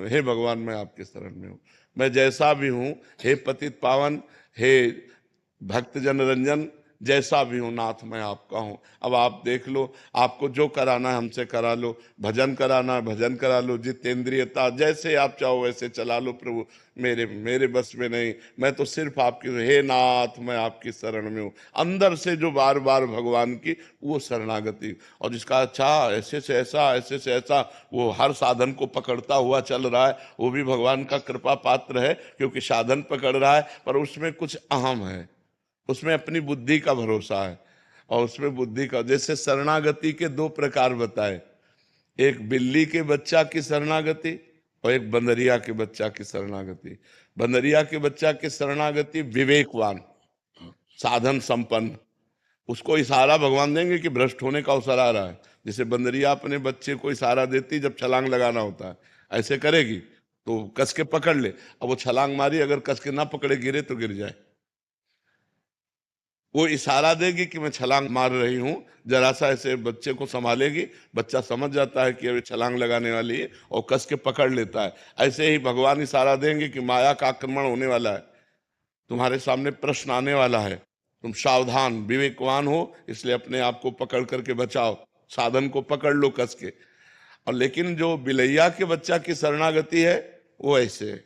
हे भगवान मैं आपके शरण में हूँ, मैं जैसा भी हूँ, हे पतित पावन, हे भक्त जन रंजन, जैसा भी हूँ नाथ मैं आपका हूँ। अब आप देख लो, आपको जो कराना है हमसे करा लो, भजन कराना है भजन करा लो, जितेंद्रियता जैसे आप चाहो वैसे चला लो प्रभु, मेरे मेरे बस में नहीं, मैं तो सिर्फ आपकी, हे नाथ मैं आपकी शरण में हूँ। अंदर से जो बार बार भगवान की वो शरणागति, और जिसका अच्छा ऐसे से ऐसा ऐसे से ऐसा वो हर साधन को पकड़ता हुआ चल रहा है, वो भी भगवान का कृपा पात्र है, क्योंकि साधन पकड़ रहा है पर उसमें कुछ अहम है, उसमें अपनी बुद्धि का भरोसा है, और उसमें बुद्धि का, जैसे शरणागति के दो प्रकार बताए, एक बिल्ली के बच्चा की शरणागति और एक बंदरिया के बच्चा की शरणागति। बंदरिया के बच्चा की शरणागति विवेकवान, साधन संपन्न, उसको इशारा भगवान देंगे कि भ्रष्ट होने का अवसर आ रहा है। जैसे बंदरिया अपने बच्चे को इशारा देती जब छलांग लगाना होता है, ऐसे करेगी तो कस के पकड़ ले, अब वो छलांग मारी, अगर कस के ना पकड़े गिरे तो गिर जाए, वो इशारा देगी कि मैं छलांग मार रही हूं, जरा सा ऐसे बच्चे को संभालेगी, बच्चा समझ जाता है कि अभी छलांग लगाने वाली है और कस के पकड़ लेता है। ऐसे ही भगवान इशारा देंगे कि माया का आक्रमण होने वाला है, तुम्हारे सामने प्रश्न आने वाला है, तुम सावधान विवेकवान हो, इसलिए अपने आप को पकड़ करके बचाओ, साधन को पकड़ लो कस के। और लेकिन जो बिलैया के बच्चा की शरणागति है वो ऐसे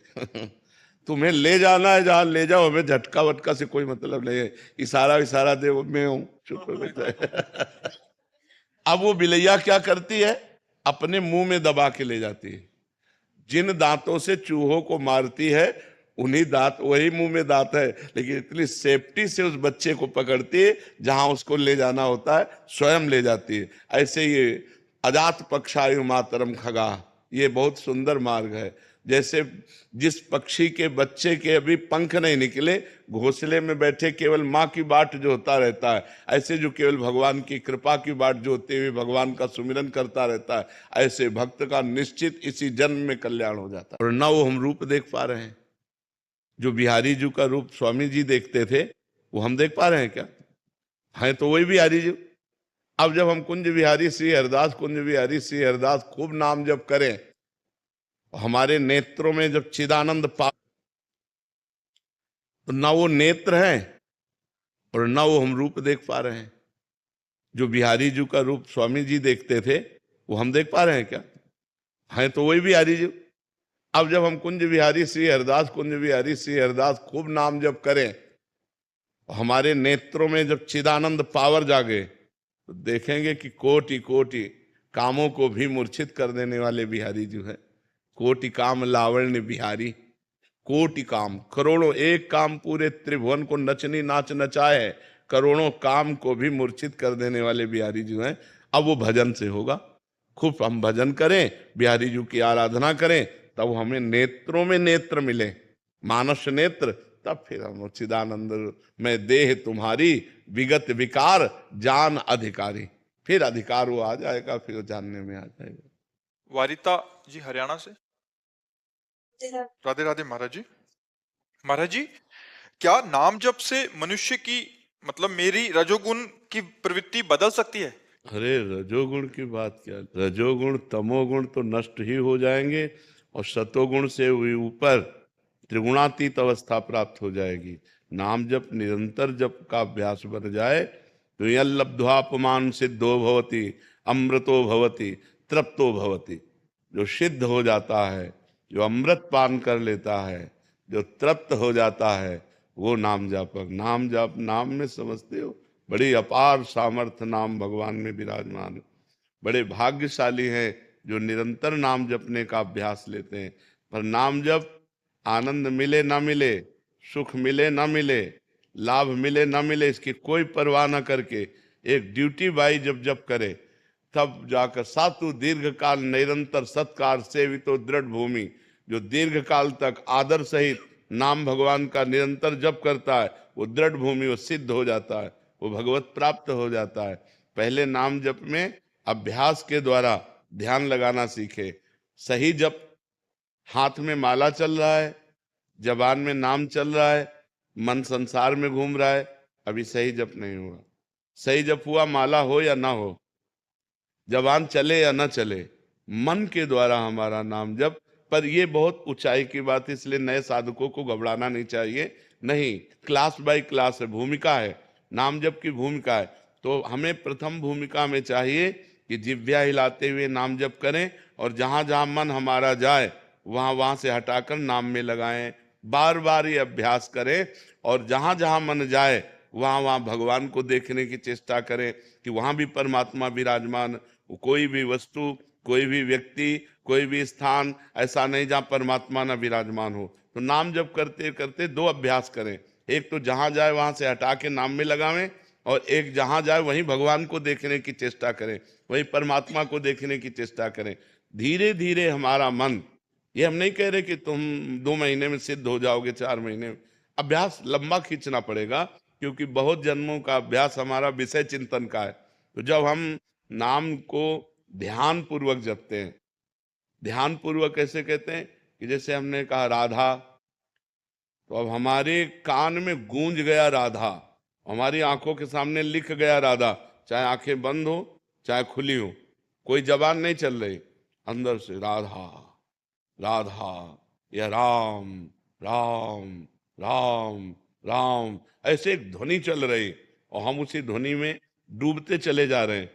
तुम्हें ले जाना है जहां ले जाओ, हमें झटका वटका से कोई मतलब नहीं है, इशारा इशारा दे मैं हूं, चुप हो जाए। अब वो बिलैया क्या करती है, अपने मुंह में दबा के ले जाती है, जिन दांतों से चूहों को मारती है उन्हीं दांत, वही मुंह में दांत है, लेकिन इतनी सेफ्टी से उस बच्चे को पकड़ती है, जहां उसको ले जाना होता है स्वयं ले जाती है। ऐसे ये अजात पक्षायु मातरम खगा, ये बहुत सुंदर मार्ग है। जैसे जिस पक्षी के बच्चे के अभी पंख नहीं निकले, घोंसले में बैठे केवल माँ की बाट जो होता रहता है, ऐसे जो केवल भगवान की कृपा की बाट जो होते हुए भगवान का सुमिरन करता रहता है, ऐसे भक्त का निश्चित इसी जन्म में कल्याण हो जाता है। और ना वो हम रूप देख पा रहे हैं, जो बिहारी जी का रूप स्वामी जी देखते थे वो हम देख पा रहे हैं क्या? है तो वही बिहारी जी। अब जब हम कुंज बिहारी श्री हरदास, कुंज बिहारी श्री हरदास खूब नाम जब करें, हमारे नेत्रों में जब चिदानंद पा, तो ना वो नेत्र हैं और ना वो हम रूप देख पा रहे हैं। जो बिहारी जी का रूप स्वामी जी देखते थे वो हम देख पा रहे हैं क्या? है तो वही बिहारी जी। अब जब हम कुंज बिहारी श्री हरदास, कुंज बिहारी श्री हरदास खूब नाम जब करें, हमारे नेत्रों में जब चिदानंद पावर जागे, तो देखेंगे कि कोटि कोटि कामों को भी मूर्छित कर देने वाले बिहारी जो है, कोटि काम लावण्य बिहारी, कोटि काम, करोड़ों, एक काम पूरे त्रिभुवन को नचनी नाच नचाए, करोड़ों काम को भी मूर्छित कर देने वाले बिहारी जो हैं। अब वो भजन से होगा, खूब हम भजन करें, बिहारी जी की आराधना करें, तब हमें नेत्रों में नेत्र मिले, मानस नेत्र, तब फिर हम चिदानंद में देह तुम्हारी विगत विकार जान अधिकारी, फिर अधिकार वो आ जाएगा, फिर जानने में आ जाएगा। वारिता जी हरियाणा से। राधे राधे महाराज जी। महाराज जी, क्या नाम जप से मनुष्य की मतलब मेरी रजोगुण की प्रवृत्ति बदल सकती है? अरे रजोगुण की बात क्या, रजोगुण तमोगुण तो नष्ट ही हो जाएंगे, और सतोगुण से ऊपर त्रिगुणातीत अवस्था प्राप्त हो जाएगी। नाम जप निरंतर जप का अभ्यास बन जाए तो यह लब्ध्वापमान सिद्धो भवति, अमृतो भवति, तृप्तो भवति। जो सिद्ध हो जाता है, जो अमृत पान कर लेता है, जो तृप्त हो जाता है, वो नाम जापक। नाम जाप, नाम में समझते हो बड़ी अपार सामर्थ्य नाम भगवान में विराजमान, बड़े भाग्यशाली हैं जो निरंतर नाम जपने का अभ्यास लेते हैं। पर नाम जप आनंद मिले ना मिले, सुख मिले ना मिले, लाभ मिले ना मिले, इसकी कोई परवाह ना करके एक ड्यूटी बाई जब जप करे, तब जाकर सातु दीर्घ काल निरंतर सत्कार सेवितो दृढ़ भूमि, जो दीर्घ काल तक आदर सहित नाम भगवान का निरंतर जप करता है, वो दृढ़ भूमि, वो सिद्ध हो जाता है, वो भगवत प्राप्त हो जाता है। पहले नाम जप में अभ्यास के द्वारा ध्यान लगाना सीखे। सही जप, हाथ में माला चल रहा है, जबान में नाम चल रहा है, मन संसार में घूम रहा है, अभी सही जप नहीं हुआ। सही जप हुआ, माला हो या ना हो, जबान चले या ना चले, मन के द्वारा हमारा नाम जप पर ये बहुत ऊंचाई की बात है, इसलिए नए साधकों को घबराना नहीं चाहिए। नहीं, क्लास बाय क्लास है, भूमिका है, नाम जप की भूमिका है। तो हमें प्रथम भूमिका में चाहिए कि जिह्वा हिलाते हुए नाम जप करें, और जहां जहां मन हमारा जाए वहां वहां से हटाकर नाम में लगाएं। बार बार ये अभ्यास करें, और जहां जहां मन जाए वहां वहां भगवान को देखने की चेष्टा करें कि वहां भी परमात्मा विराजमान। कोई भी वस्तु, कोई भी व्यक्ति, कोई भी स्थान ऐसा नहीं जहां परमात्मा न विराजमान हो। तो नाम जप करते करते दो अभ्यास करें, एक तो जहां जाए वहां से हटा के नाम में लगावें, और एक जहां जाए वहीं भगवान को देखने की चेष्टा करें, वहीं परमात्मा को देखने की चेष्टा करें। धीरे धीरे हमारा मन, ये हम नहीं कह रहे कि तुम 2 महीने में सिद्ध हो जाओगे, 4 महीने में, अभ्यास लंबा खींचना पड़ेगा, क्योंकि बहुत जन्मों का अभ्यास हमारा विषय चिंतन का है। तो जब हम नाम को ध्यान पूर्वक जपते हैं, ध्यान पूर्वक कैसे कहते हैं कि जैसे हमने कहा राधा, तो अब हमारे कान में गूंज गया राधा, हमारी आंखों के सामने लिख गया राधा, चाहे आंखें बंद हो चाहे खुली हो, कोई जबान नहीं चल रही, अंदर से राधा राधा, या राम राम राम राम, ऐसे एक ध्वनि चल रही, और हम उसी ध्वनि में डूबते चले जा रहे हैं।